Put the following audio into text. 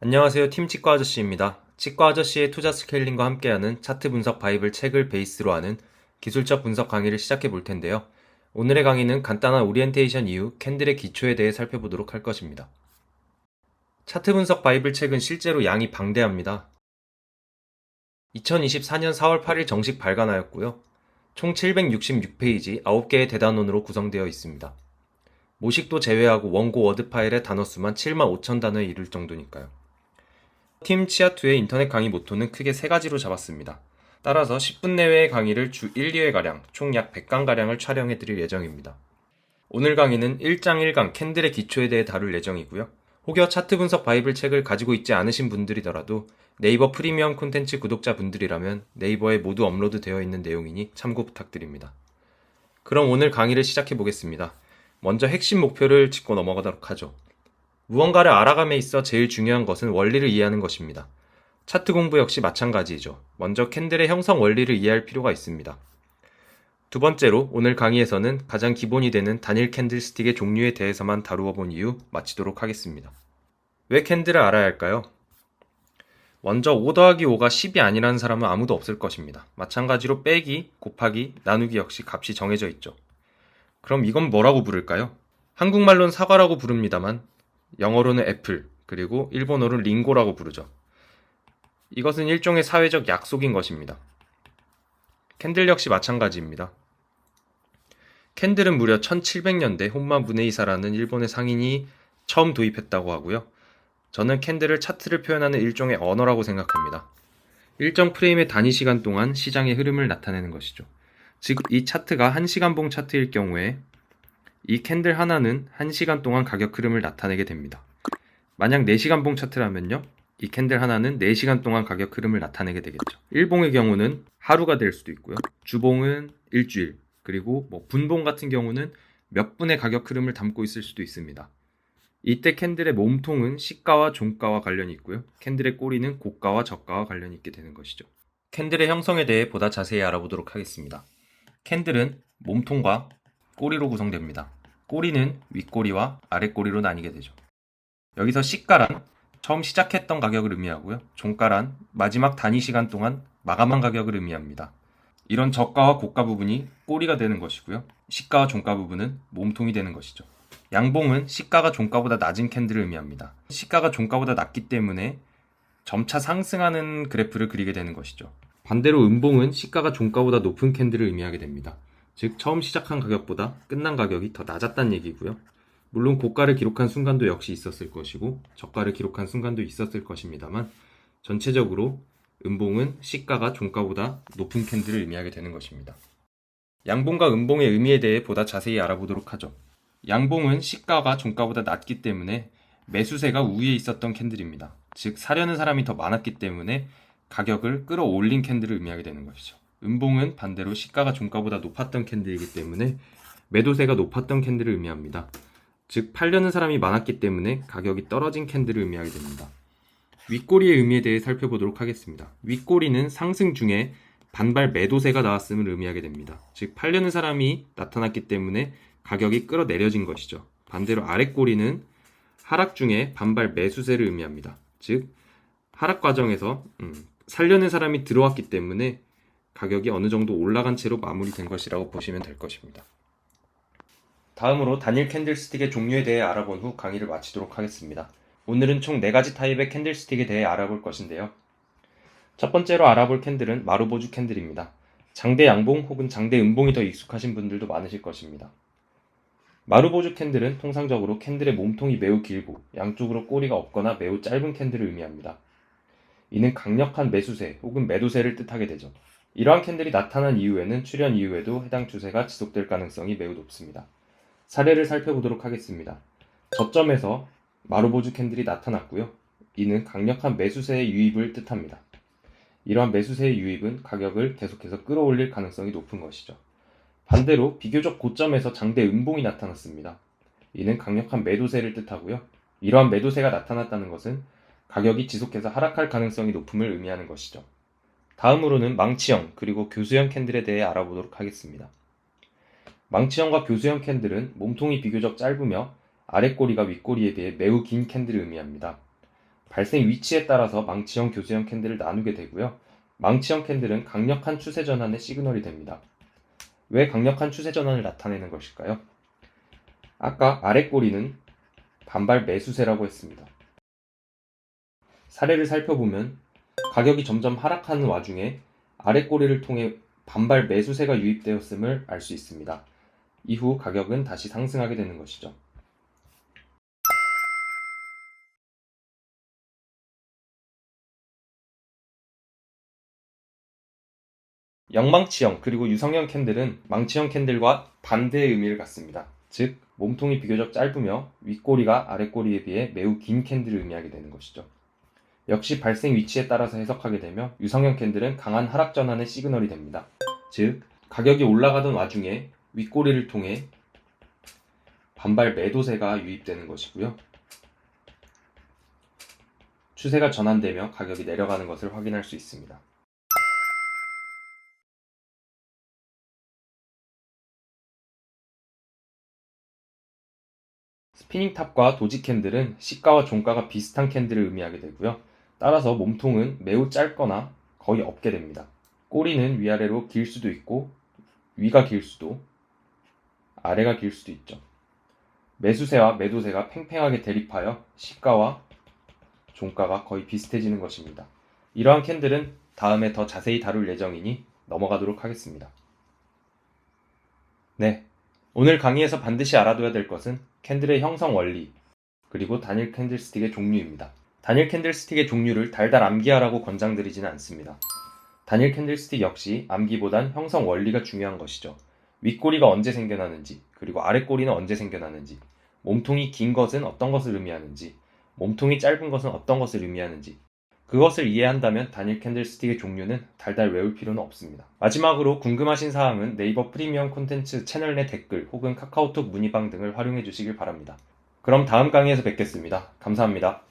안녕하세요. 팀 치과 아저씨입니다. 치과 아저씨의 투자 스케일링과 함께하는 차트 분석 바이블 책을 베이스로 하는 기술적 분석 강의를 시작해 볼 텐데요. 오늘의 강의는 간단한 오리엔테이션 이후 캔들의 기초에 대해 살펴보도록 할 것입니다. 차트 분석 바이블 책은 실제로 양이 방대합니다. 2024년 4월 8일 정식 발간하였고요. 총 766페이지 9개의 대단원으로 구성되어 있습니다. 모식도 제외하고 원고 워드 파일의 단어 수만 75,000단어에 이를 정도니까요. 팀 치아2의 인터넷 강의 모토는 크게 세 가지로 잡았습니다. 따라서 10분 내외의 강의를 주 1, 2회가량, 총 약 100강가량을 촬영해드릴 예정입니다. 오늘 강의는 1장 1강 캔들의 기초에 대해 다룰 예정이고요. 혹여 차트 분석 바이블 책을 가지고 있지 않으신 분들이더라도 네이버 프리미엄 콘텐츠 구독자분들이라면 네이버에 모두 업로드 되어 있는 내용이니 참고 부탁드립니다. 그럼 오늘 강의를 시작해 보겠습니다. 먼저 핵심 목표를 짚고 넘어가도록 하죠. 무언가를 알아감에 있어 제일 중요한 것은 원리를 이해하는 것입니다. 차트 공부 역시 마찬가지이죠. 먼저 캔들의 형성 원리를 이해할 필요가 있습니다. 두 번째로 오늘 강의에서는 가장 기본이 되는 단일 캔들스틱의 종류에 대해서만 다루어 본 이후 마치도록 하겠습니다. 왜 캔들을 알아야 할까요? 먼저 5 더하기 5가 10이 아니라는 사람은 아무도 없을 것입니다. 마찬가지로 빼기, 곱하기, 나누기 역시 값이 정해져 있죠. 그럼 이건 뭐라고 부를까요? 한국말로는 사과라고 부릅니다만 영어로는 애플, 그리고 일본어로는 링고라고 부르죠. 이것은 일종의 사회적 약속인 것입니다. 캔들 역시 마찬가지입니다. 캔들은 무려 1700년대 혼마 무네이사라는 일본의 상인이 처음 도입했다고 하고요. 저는 캔들을 차트를 표현하는 일종의 언어라고 생각합니다. 일정 프레임의 단위 시간 동안 시장의 흐름을 나타내는 것이죠. 즉, 이 차트가 1시간봉 차트일 경우에 이 캔들 하나는 1시간 동안 가격 흐름을 나타내게 됩니다. 만약 4시간봉 차트라면요, 이 캔들 하나는 4시간 동안 가격 흐름을 나타내게 되겠죠. 일봉의 경우는 하루가 될 수도 있고요. 주봉은 일주일, 그리고 분봉 같은 경우는 몇 분의 가격 흐름을 담고 있을 수도 있습니다. 이때 캔들의 몸통은 시가와 종가와 관련이 있고요. 캔들의 꼬리는 고가와 저가와 관련이 있게 되는 것이죠. 캔들의 형성에 대해 보다 자세히 알아보도록 하겠습니다. 캔들은 몸통과 꼬리로 구성됩니다. 꼬리는 윗꼬리와 아랫꼬리로 나뉘게 되죠. 여기서 시가란 처음 시작했던 가격을 의미하고요. 종가란 마지막 단위 시간 동안 마감한 가격을 의미합니다. 이런 저가와 고가 부분이 꼬리가 되는 것이고요. 시가와 종가 부분은 몸통이 되는 것이죠. 양봉은 시가가 종가보다 낮은 캔들을 의미합니다. 시가가 종가보다 낮기 때문에 점차 상승하는 그래프를 그리게 되는 것이죠. 반대로 음봉은 시가가 종가보다 높은 캔들을 의미하게 됩니다. 즉 처음 시작한 가격보다 끝난 가격이 더 낮았다는 얘기고요. 물론 고가를 기록한 순간도 역시 있었을 것이고 저가를 기록한 순간도 있었을 것입니다만 전체적으로 음봉은 시가가 종가보다 높은 캔들을 의미하게 되는 것입니다. 양봉과 음봉의 의미에 대해 보다 자세히 알아보도록 하죠. 양봉은 시가가 종가보다 낮기 때문에 매수세가 우위에 있었던 캔들입니다. 즉 사려는 사람이 더 많았기 때문에 가격을 끌어올린 캔들을 의미하게 되는 것이죠. 음봉은 반대로 시가가 종가보다 높았던 캔들이기 때문에 매도세가 높았던 캔들을 의미합니다. 즉 팔려는 사람이 많았기 때문에 가격이 떨어진 캔들을 의미하게 됩니다. 윗꼬리의 의미에 대해 살펴보도록 하겠습니다. 윗꼬리는 상승 중에 반발 매도세가 나왔음을 의미하게 됩니다. 즉 팔려는 사람이 나타났기 때문에 가격이 끌어내려진 것이죠. 반대로 아랫꼬리는 하락 중에 반발 매수세를 의미합니다. 즉 하락 과정에서 살려는 사람이 들어왔기 때문에 가격이 어느 정도 올라간 채로 마무리된 것이라고 보시면 될 것입니다. 다음으로 단일 캔들스틱의 종류에 대해 알아본 후 강의를 마치도록 하겠습니다. 오늘은 총 4가지 타입의 캔들스틱에 대해 알아볼 것인데요. 첫 번째로 알아볼 캔들은 마루보주 캔들입니다. 장대 양봉 혹은 장대 음봉이 더 익숙하신 분들도 많으실 것입니다. 마루보주 캔들은 통상적으로 캔들의 몸통이 매우 길고 양쪽으로 꼬리가 없거나 매우 짧은 캔들을 의미합니다. 이는 강력한 매수세 혹은 매도세를 뜻하게 되죠. 이러한 캔들이 나타난 이후에는 출현 이후에도 해당 추세가 지속될 가능성이 매우 높습니다. 사례를 살펴보도록 하겠습니다. 저점에서 마루보주 캔들이 나타났고요. 이는 강력한 매수세의 유입을 뜻합니다. 이러한 매수세의 유입은 가격을 계속해서 끌어올릴 가능성이 높은 것이죠. 반대로 비교적 고점에서 장대 음봉이 나타났습니다. 이는 강력한 매도세를 뜻하고요. 이러한 매도세가 나타났다는 것은 가격이 지속해서 하락할 가능성이 높음을 의미하는 것이죠. 다음으로는 망치형 그리고 교수형 캔들에 대해 알아보도록 하겠습니다. 망치형과 교수형 캔들은 몸통이 비교적 짧으며 아랫꼬리가 윗꼬리에 비해 매우 긴 캔들을 의미합니다. 발생 위치에 따라서 망치형, 교수형 캔들을 나누게 되고요. 망치형 캔들은 강력한 추세 전환의 시그널이 됩니다. 왜 강력한 추세 전환을 나타내는 것일까요? 아까 아래 꼬리는 반발 매수세라고 했습니다. 사례를 살펴보면 가격이 점점 하락하는 와중에 아래 꼬리를 통해 반발 매수세가 유입되었음을 알 수 있습니다. 이후 가격은 다시 상승하게 되는 것이죠. 역망치형 그리고 유성형 캔들은 망치형 캔들과 반대의 의미를 갖습니다. 즉 몸통이 비교적 짧으며 윗꼬리가 아랫꼬리에 비해 매우 긴 캔들을 의미하게 되는 것이죠. 역시 발생 위치에 따라서 해석하게 되며 유성형 캔들은 강한 하락 전환의 시그널이 됩니다. 즉 가격이 올라가던 와중에 윗꼬리를 통해 반발 매도세가 유입되는 것이고요. 추세가 전환되며 가격이 내려가는 것을 확인할 수 있습니다. 스피닝탑과 도지 캔들은 시가와 종가가 비슷한 캔들을 의미하게 되고요. 따라서 몸통은 매우 짧거나 거의 없게 됩니다. 꼬리는 위아래로 길 수도 있고 위가 길 수도 아래가 길 수도 있죠. 매수세와 매도세가 팽팽하게 대립하여 시가와 종가가 거의 비슷해지는 것입니다. 이러한 캔들은 다음에 더 자세히 다룰 예정이니 넘어가도록 하겠습니다. 네, 오늘 강의에서 반드시 알아둬야 될 것은 캔들의 형성 원리, 그리고 단일 캔들스틱의 종류입니다. 단일 캔들스틱의 종류를 달달 암기하라고 권장드리지는 않습니다. 단일 캔들스틱 역시 암기보단 형성 원리가 중요한 것이죠. 윗꼬리가 언제 생겨나는지, 그리고 아랫꼬리는 언제 생겨나는지, 몸통이 긴 것은 어떤 것을 의미하는지, 몸통이 짧은 것은 어떤 것을 의미하는지, 그것을 이해한다면 단일 캔들스틱의 종류는 달달 외울 필요는 없습니다. 마지막으로 궁금하신 사항은 네이버 프리미엄 콘텐츠 채널 내 댓글 혹은 카카오톡 문의방 등을 활용해 주시길 바랍니다. 그럼 다음 강의에서 뵙겠습니다. 감사합니다.